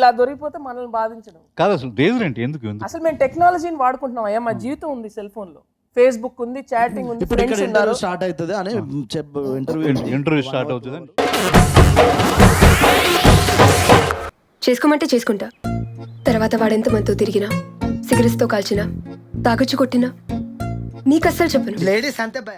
ఇలా దొరికిపోతే మనల్ని బాధించడం కాదు అసలు రీజన్ ఏంటి ఎందుకు అసలు మేము టెక్నాలజీని వాడుకుంటున్నాం అయ్యా మా జీవితం ఉంది సెల్ ఫోన్ లో ఫేస్బుక్ ఉంది చాటింగ్ ఉంది ఇప్పుడు ఇక్కడ ఫ్రెండ్స్ ఉన్నారు ఇంటర్వ్యూ స్టార్ట్ అవుతుంది అని ఇంటర్వ్యూ స్టార్ట్ అవుతుంది చేసుకోమంటే చేసుకుంటా. తర్వాత వాడెంత మనతో తిరిగినా, సిగరెట్స్తో కాల్చినా, తాగొచ్చు కొట్టినా నీకు అస్సలు చెప్పను. లేడీస్ అంతే